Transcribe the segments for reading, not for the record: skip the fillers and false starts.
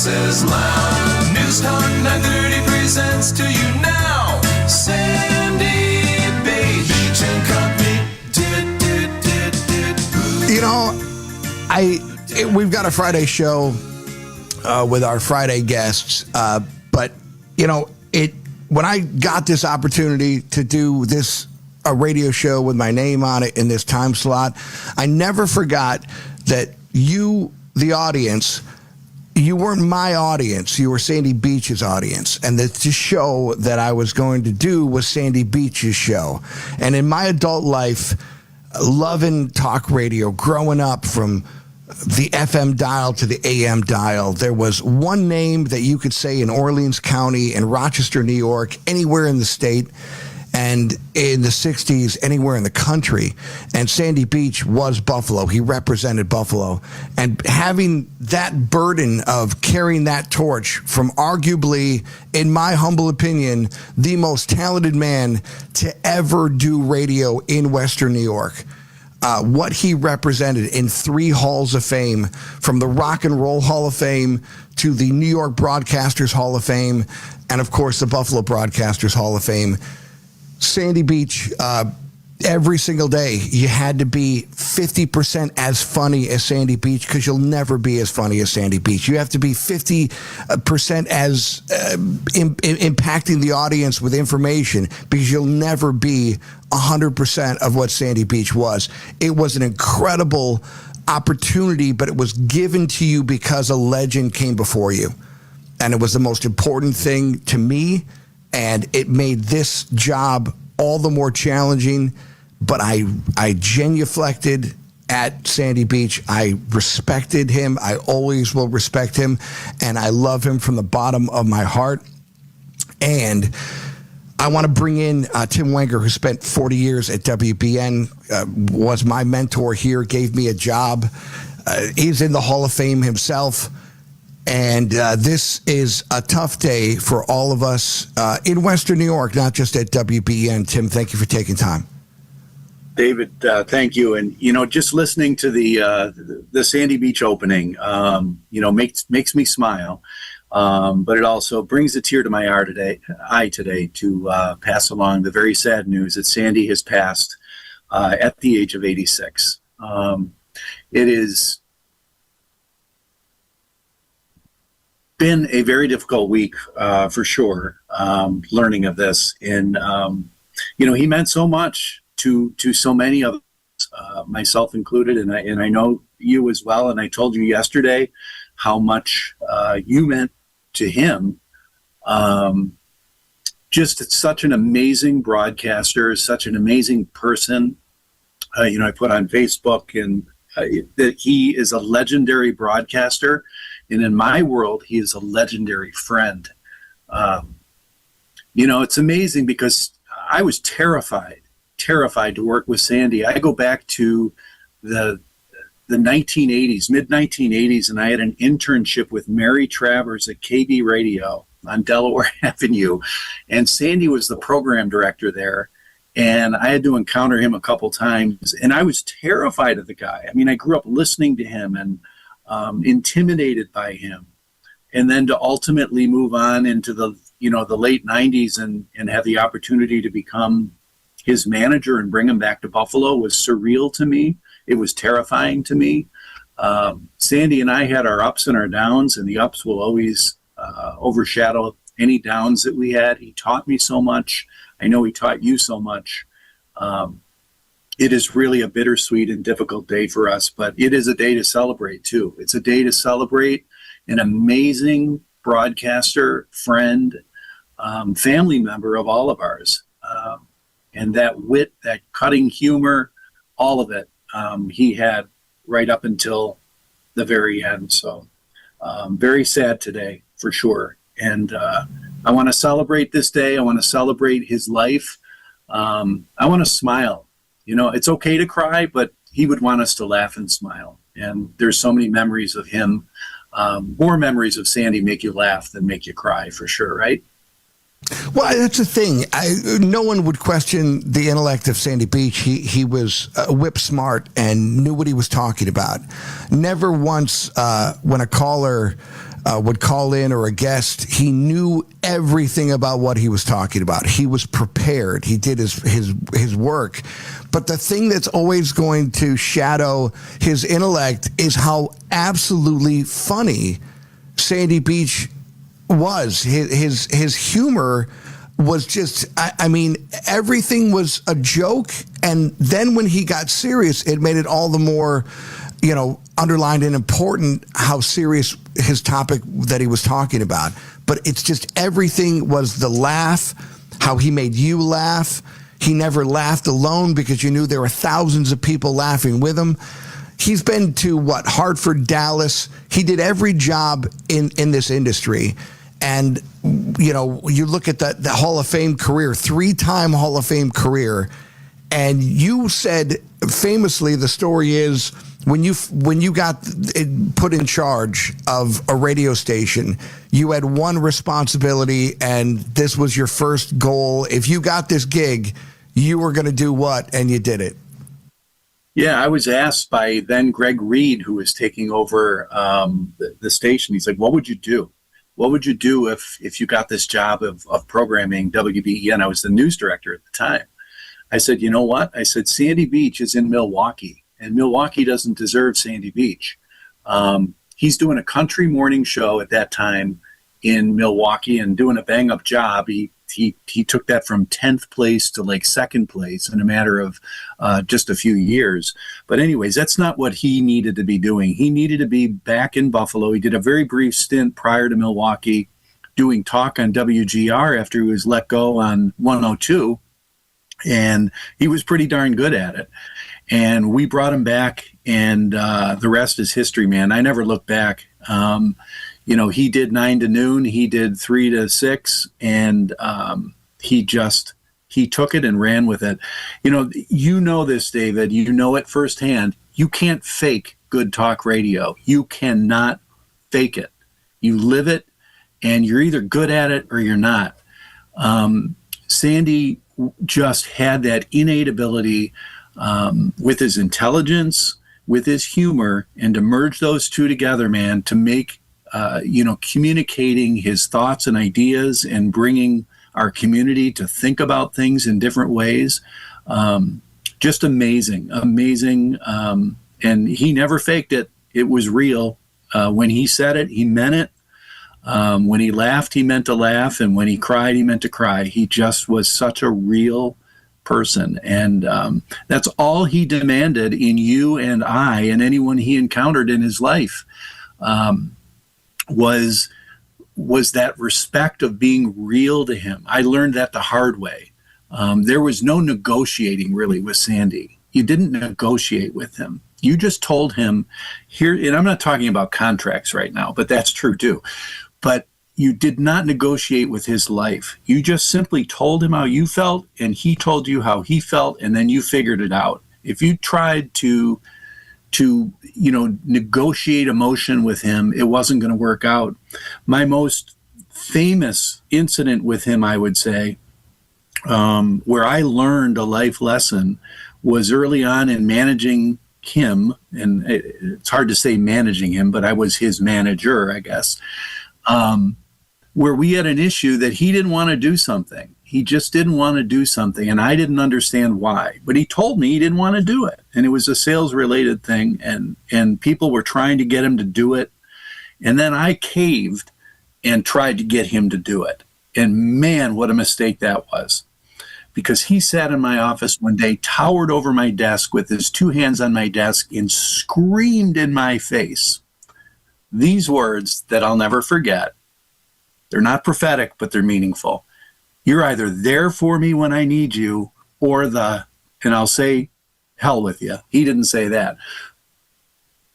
says loud. News Talk 930 presents to you now, Sandy Beach and Company. You know, we've got a Friday show with our Friday guests, but you know, when I got this opportunity to do a radio show with my name on it in this time slot, I never forgot that you, the audience, you weren't my audience. You were Sandy Beach's audience. And the show that I was going to do was Sandy Beach's show. And in my adult life, loving talk radio, growing up from the FM dial to the AM dial, there was one name that you could say in Orleans County, in Rochester, New York, anywhere in the state, and in the 60s, anywhere in the country. And Sandy Beach was Buffalo. He represented Buffalo. And having that burden of carrying that torch from arguably, in my humble opinion, the most talented man to ever do radio in Western New York. What he represented in 3 halls of fame, from the Rock and Roll Hall of Fame to the New York Broadcasters Hall of Fame, and of course the Buffalo Broadcasters Hall of Fame. Sandy Beach, every single day, you had to be 50% as funny as Sandy Beach, because you'll never be as funny as Sandy Beach. You have to be 50% as impacting the audience with information, because you'll never be 100% of what Sandy Beach was. It was an incredible opportunity, but it was given to you because a legend came before you. And it was the most important thing to me. And it made this job all the more challenging, but I genuflected at Sandy Beach. I respected him. I always will respect him, and I love him from the bottom of my heart. And I want to bring in Tim Wenger, who spent 40 years at WBEN, was my mentor here, gave me a job. He's in the Hall of Fame himself. And this is a tough day for all of us in Western New York, not just at WBEN. Tim, thank you for taking time. David, thank you. And, you know, just listening to the Sandy Beach opening, you know, makes me smile. But it also brings a tear to my eye today to pass along the very sad news that Sandy has passed at the age of 86. It is been a very difficult week for sure, learning of this. And, you know, he meant so much to so many of us, myself included, and I know you as well. And I told you yesterday how much you meant to him. Just such an amazing broadcaster, such an amazing person. You know, I put on Facebook and that he is a legendary broadcaster. And in my world, he is a legendary friend. You know, it's amazing because I was terrified to work with Sandy. I go back to the 1980s, mid-1980s, and I had an internship with Mary Travers at KB Radio on Delaware Avenue. And Sandy was the program director there. And I had to encounter him a couple times. And I was terrified of the guy. I mean, I grew up listening to him and intimidated by him, and then to ultimately move on into the late 90s and have the opportunity to become his manager and bring him back to Buffalo was surreal to me. It was terrifying to me. Sandy and I had our ups and our downs, and the ups will always overshadow any downs that we had. He taught me so much. I know he taught you so much. It is really a bittersweet and difficult day for us, but it is a day to celebrate too. It's a day to celebrate an amazing broadcaster, friend, family member of all of ours. And that wit, that cutting humor, all of it, he had right up until the very end. So very sad today for sure. And I want to celebrate this day. I want to celebrate his life. I want to smile. You know, it's okay to cry, but he would want us to laugh and smile. And there's so many memories of him. More memories of Sandy make you laugh than make you cry, for sure, right? Well, that's the thing. No one would question the intellect of Sandy Beach. He was whip smart and knew what he was talking about. Never once when a caller would call in, or a guest, he knew everything about what he was talking about. He was prepared. He did his work. But the thing that's always going to shadow his intellect is how absolutely funny Sandy Beach was. His humor was just, I mean, everything was a joke. And then when he got serious, it made it all the more, underlined and important how serious his topic that he was talking about. But it's just everything was the laugh, how he made you laugh. He never laughed alone because you knew there were thousands of people laughing with him. He's been to Hartford, Dallas. He did every job in this industry. And, you look at the Hall of Fame career, 3-time Hall of Fame career. And you said famously, the story is, when you got put in charge of a radio station, you had one responsibility, and this was your first goal. If you got this gig, you were going to do what? And you did it. Yeah, I was asked by then Greg Reed, who was taking over the station. He's like, what would you do? What would you do if you got this job of programming WBEN? I was the news director at the time. I said, you know what? I said, Sandy Beach is in Milwaukee, and Milwaukee doesn't deserve Sandy Beach. He's doing a country morning show at that time in Milwaukee and doing a bang-up job. He took that from 10th place to like 2nd place in a matter of just a few years. But anyways, that's not what he needed to be doing. He needed to be back in Buffalo. He did a very brief stint prior to Milwaukee doing talk on WGR after he was let go on 102. And he was pretty darn good at it. And we brought him back, and the rest is history, man. I never looked back. He did 9 to noon, he did 3 to 6, and he took it and ran with it. You know this, David. You know it firsthand. You can't fake good talk radio. You cannot fake it. You live it, and you're either good at it or you're not. Sandy just had that innate ability with his intelligence, with his humor, and to merge those two together, man, to make communicating his thoughts and ideas and bringing our community to think about things in different ways. Just amazing. And he never faked it. It was real. When he said it, he meant it. When he laughed, he meant to laugh. And when he cried, he meant to cry. He just was such a real person. And that's all he demanded in you and I and anyone he encountered in his life. Was that respect of being real to him. I learned that the hard way. There was no negotiating really with Sandy. You didn't negotiate with him. You just told him here, and I'm not talking about contracts right now, but that's true too. But you did not negotiate with his life. You just simply told him how you felt, and he told you how he felt, and then you figured it out. If you tried to negotiate emotion with him, it wasn't going to work out. My most famous incident with him, I would say, where I learned a life lesson was early on in managing him, and it's hard to say managing him, but I was his manager, I guess, where we had an issue that he didn't want to do something. He just didn't want to do something, and I didn't understand why. But he told me he didn't want to do it, and it was a sales-related thing, and people were trying to get him to do it. And then I caved and tried to get him to do it. And man, what a mistake that was. Because he sat in my office one day, towered over my desk with his 2 hands on my desk, and screamed in my face these words that I'll never forget. They're not prophetic, but they're meaningful. You're either there for me when I need you, or and I'll say, hell with you. He didn't say that.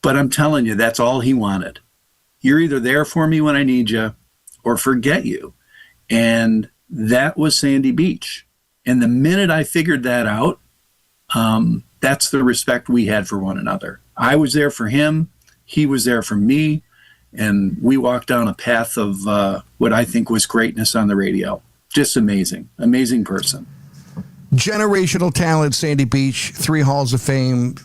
But I'm telling you, that's all he wanted. You're either there for me when I need you, or forget you. And that was Sandy Beach. And the minute I figured that out, that's the respect we had for one another. I was there for him. He was there for me. And we walked down a path of what I think was greatness on the radio. Just amazing person. Generational talent, Sandy Beach, 3 Halls of Fame,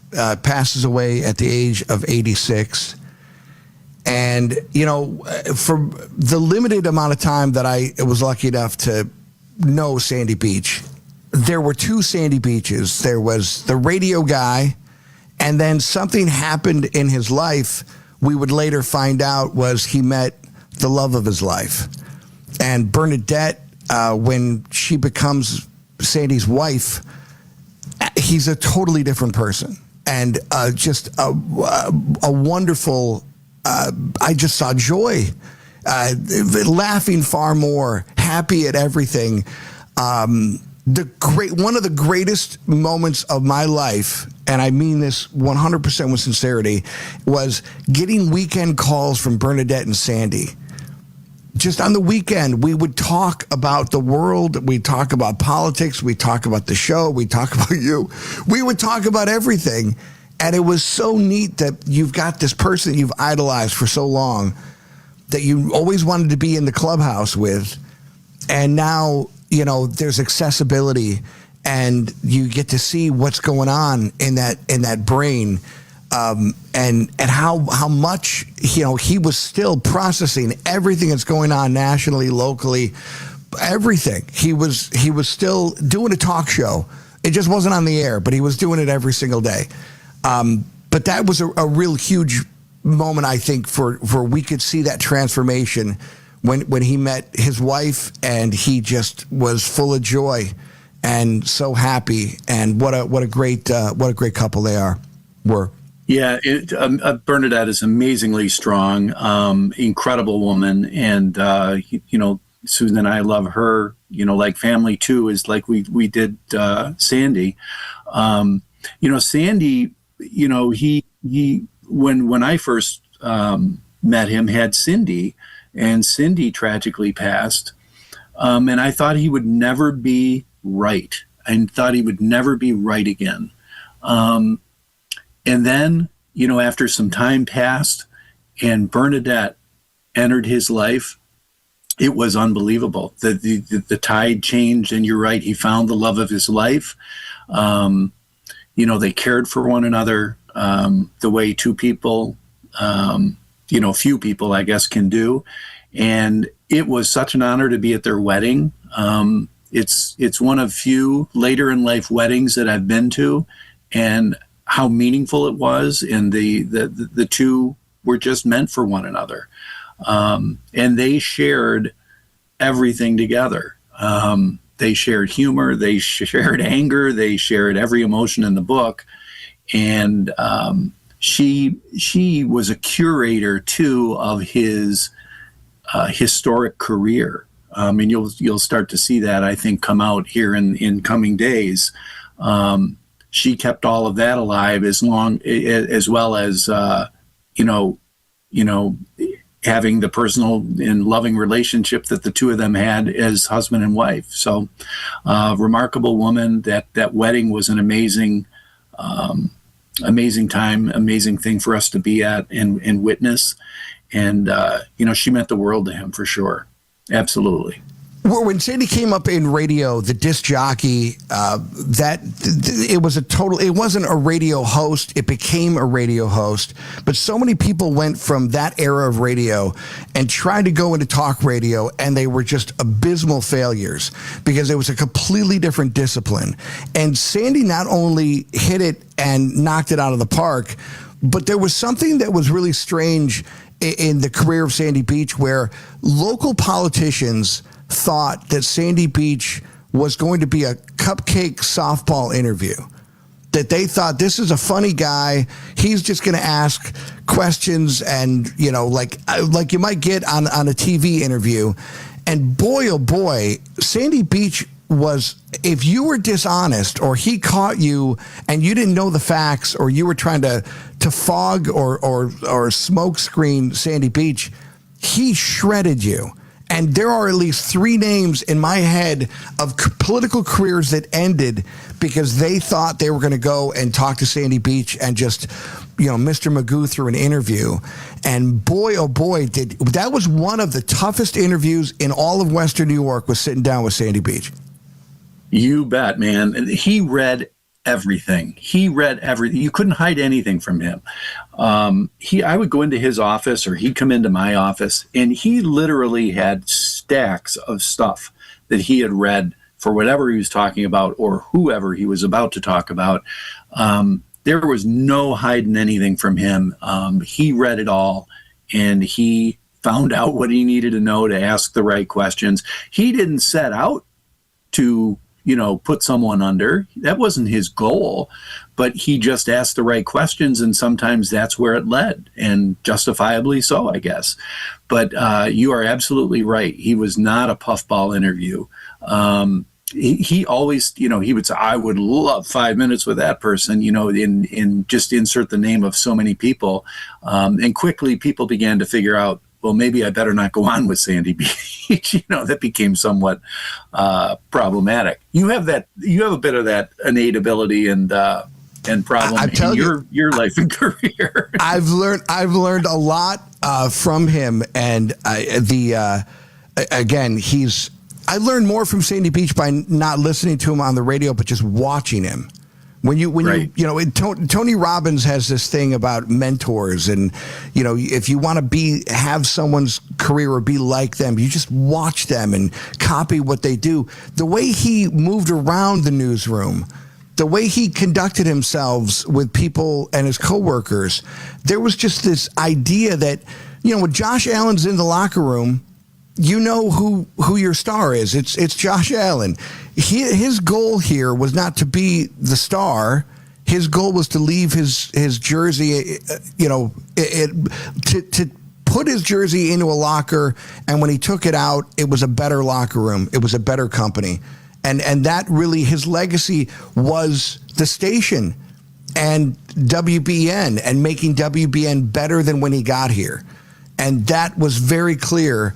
passes away at the age of 86. And, you know, for the limited amount of time that I was lucky enough to know Sandy Beach, there were two Sandy Beaches. There was the radio guy, and then something happened in his life we would later find out was he met the love of his life. And Bernadette, when she becomes Sandy's wife, he's a totally different person. And just a wonderful, I just saw joy, laughing far more, happy at everything. One of the greatest moments of my life, and I mean this 100% with sincerity, was getting weekend calls from Bernadette and Sandy. Just on the weekend, we would talk about the world. We'd talk about politics. We'd talk about the show. We'd talk about you. We would talk about everything. And it was so neat that you've got this person that you've idolized for so long that you always wanted to be in the clubhouse with. And now, you know, there's accessibility and you get to see what's going on in that brain. And how much, you know, he was still processing everything that's going on nationally, locally, everything. He was still doing a talk show. It just wasn't on the air, but he was doing it every single day. But that was a real huge moment, I think, for we could see that transformation when he met his wife, and he just was full of joy and so happy. And what a great couple they were. Yeah, Bernadette is amazingly strong, incredible woman, and you know, Susan and I love her. You know, like family too, is like we did Sandy. You know, Sandy. You know, he when I first met him, had Cindy, and Cindy tragically passed, and I thought he would never be right. I thought he would never be right again. And then, you know, after some time passed and Bernadette entered his life, it was unbelievable. The tide changed, and you're right, he found the love of his life. You know, they cared for one another the way two people, you know, few people, I guess, can do. And it was such an honor to be at their wedding. It's one of few later in life weddings that I've been to, and how meaningful it was, and the two were just meant for one another. And they shared everything together. They shared humor, they shared anger, they shared every emotion in the book. And she was a curator too of his historic career. And you'll start to see that, I think, come out here in coming days. She kept all of that alive as well as you know, having the personal and loving relationship that the two of them had as husband and wife. So, remarkable woman. That wedding was an amazing time, amazing thing for us to be at and witness. And you know, she meant the world to him for sure. Absolutely. Well, when Sandy came up in radio, the disc jockey, it wasn't a radio host. It became a radio host. But so many people went from that era of radio and tried to go into talk radio, and they were just abysmal failures because it was a completely different discipline. And Sandy not only hit it and knocked it out of the park, but there was something that was really strange in the career of Sandy Beach, where local politicians thought that Sandy Beach was going to be a cupcake softball interview. That they thought, this is a funny guy. He's just going to ask questions, and, you know, like you might get on a TV interview. And boy, oh boy, Sandy Beach was, if you were dishonest or he caught you and you didn't know the facts, or you were trying to fog or smoke screen Sandy Beach, he shredded you. And there are at least three names in my head of political careers that ended because they thought they were going to go and talk to Sandy Beach and just, you know, Mr. Magoo through an interview. And boy, oh boy, that was one of the toughest interviews in all of Western New York, was sitting down with Sandy Beach. You bet, man. And he read everything. He read everything. You couldn't hide anything from him. I would go into his office, or he'd come into my office, and he literally had stacks of stuff that he had read for whatever he was talking about or whoever he was about to talk about. There was no hiding anything from him. He read it all, and he found out what he needed to know to ask the right questions. He didn't set out to, put someone under. That wasn't his goal, but he just asked the right questions, and sometimes that's where it led, and justifiably so, I guess. But you are absolutely right. He was not a puffball interview. He always, he would say, I would love 5 minutes with that person, in just insert the name of so many people. And quickly people began to figure out, well, maybe I better not go on with Sandy Beach. That became somewhat problematic. You have a bit of that innate ability and problem in your life and career. I've learned a lot from him, and again, I learned more from Sandy Beach by not listening to him on the radio, but just watching him. Tony Robbins has this thing about mentors, and if you want to have someone's career or be like them, you just watch them and copy what they do. The way he moved around the newsroom, the way he conducted himself with people and his coworkers, there was just this idea that when Josh Allen's in the locker room, who your star is. It's Josh Allen. His goal here was not to be the star. His goal was to leave his jersey, to put his jersey into a locker. And when he took it out, it was a better locker room. It was a better company. And that really, his legacy was the station and WBEN, and making WBEN better than when he got here. And that was very clear.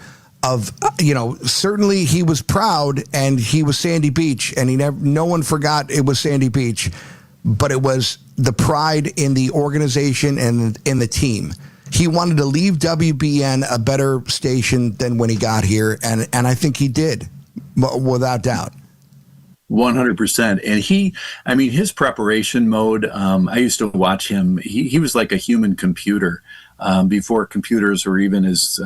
Certainly he was proud, and he was Sandy Beach, and no one forgot it was Sandy Beach, but it was the pride in the organization and in the team. He wanted to leave WBN a better station than when he got here, and I think he did, without doubt. 100%. And his preparation mode, I used to watch him. He was like a human computer. Before computers were even as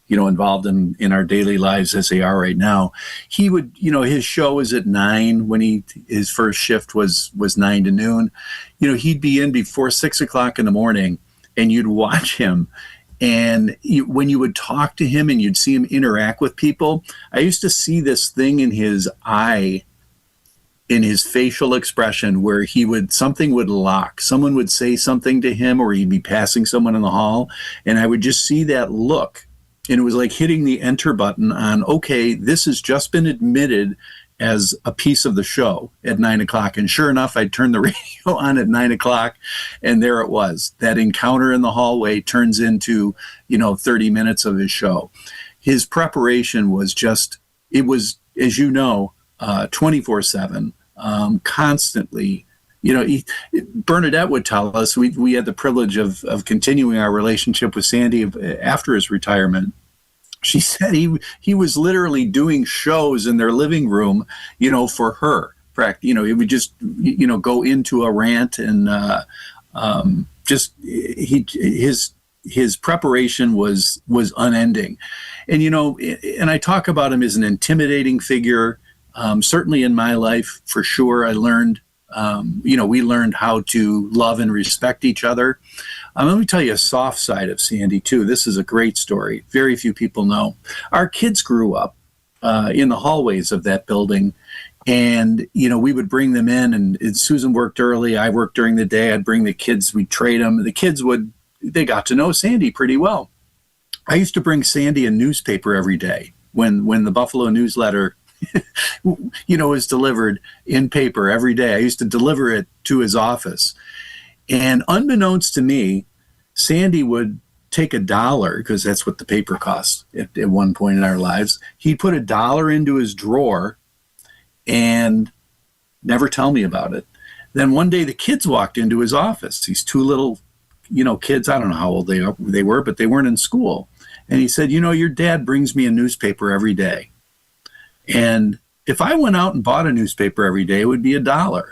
involved in our daily lives as they are right now. He would, his show was at 9 when his first shift was 9 to noon. He'd be in before 6 o'clock in the morning, and you'd watch him. And when you would talk to him and you'd see him interact with people, I used to see this thing in his eye, in his facial expression, where something would lock. Someone would say something to him, or he'd be passing someone in the hall, and I would just see that look. And it was like hitting the enter button on, okay, this has just been admitted as a piece of the show at 9 o'clock. And sure enough, I'd turn the radio on at 9 o'clock, and there it was. That encounter in the hallway turns into, 30 minutes of his show. His preparation was it was, as 24/7. Constantly, Bernadette would tell us, we had the privilege of continuing our relationship with Sandy after his retirement. She said he was literally doing shows in their living room, for her. He would just, go into a rant, and his preparation was unending. And I talk about him as an intimidating figure. Certainly in my life, for sure, I learned, we learned how to love and respect each other. Let me tell you a soft side of Sandy, too. This is a great story. Very few people know. Our kids grew up in the hallways of that building, and, we would bring them in, and Susan worked early. I worked during the day. I'd bring the kids. We'd trade them. The kids they got to know Sandy pretty well. I used to bring Sandy a newspaper every day when the Buffalo newsletter was delivered in paper every day. I used to deliver it to his office. And unbeknownst to me, Sandy would take $1, because that's what the paper cost at one point in our lives. He'd put $1 into his drawer and never tell me about it. Then one day the kids walked into his office. These two little, kids, I don't know how old they were, but they weren't in school. And he said, your dad brings me a newspaper every day. And if I went out and bought a newspaper every day, it would be $1.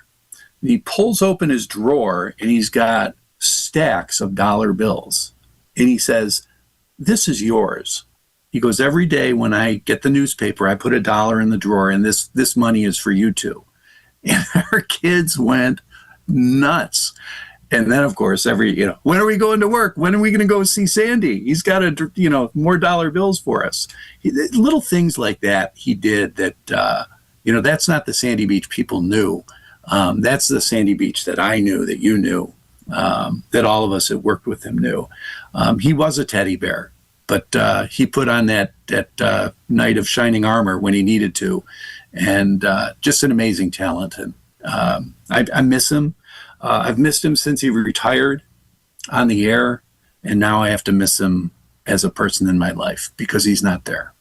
He pulls open his drawer and he's got stacks of dollar bills. And he says, "This is yours." He goes, "Every day when I get the newspaper, I put $1 in the drawer, and this money is for you two." And our kids went nuts. And then, of course, when are we going to work? When are we going to go see Sandy? He's got more dollar bills for us. Little things like that he did that, that's not the Sandy Beach people knew. That's the Sandy Beach that I knew, that you knew, that all of us that worked with him knew. He was a teddy bear, but he put on that knight of shining armor when he needed to, and just an amazing talent. And I miss him. I've missed him since he retired on the air, and now I have to miss him as a person in my life because he's not there.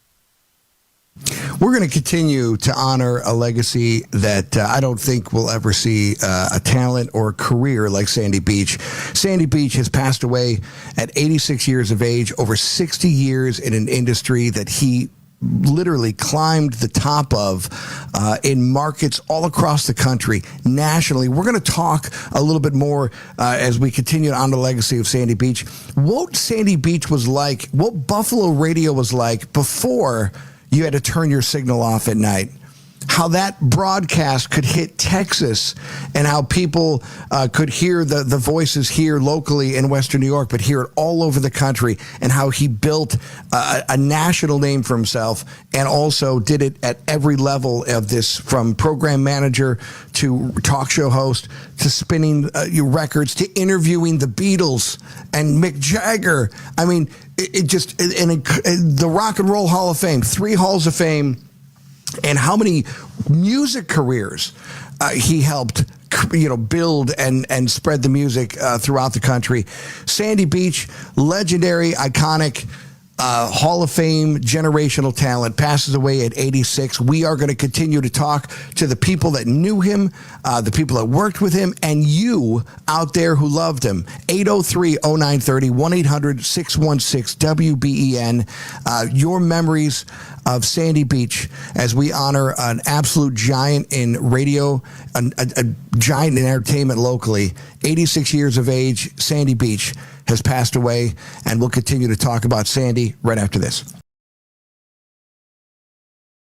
We're going to continue to honor a legacy that I don't think we'll ever see a talent or a career like Sandy Beach. Sandy Beach has passed away at 86 years of age, over 60 years in an industry that he literally climbed the top of in markets all across the country, nationally. We're going to talk a little bit more as we continue on the legacy of Sandy Beach. What Sandy Beach was like, what Buffalo radio was like before you had to turn your signal off at night. How that broadcast could hit Texas and how people could hear the voices here locally in Western New York, but hear it all over the country, and how he built a national name for himself and also did it at every level of this, from program manager to talk show host to spinning records to interviewing the Beatles and Mick Jagger. I mean, the Rock and Roll Hall of Fame, 3 Halls of Fame, and how many music careers he helped build and spread the music throughout the country. Sandy Beach, legendary, iconic, Hall of Fame, generational talent, passes away at 86. We are going to continue to talk to the people that knew him, the people that worked with him, and you out there who loved him. 803-0930, 1-800-616-WBEN. Your memories of Sandy Beach as we honor an absolute giant in radio, a giant in entertainment locally. 86 years of age, Sandy Beach has passed away, and we'll continue to talk about Sandy right after this.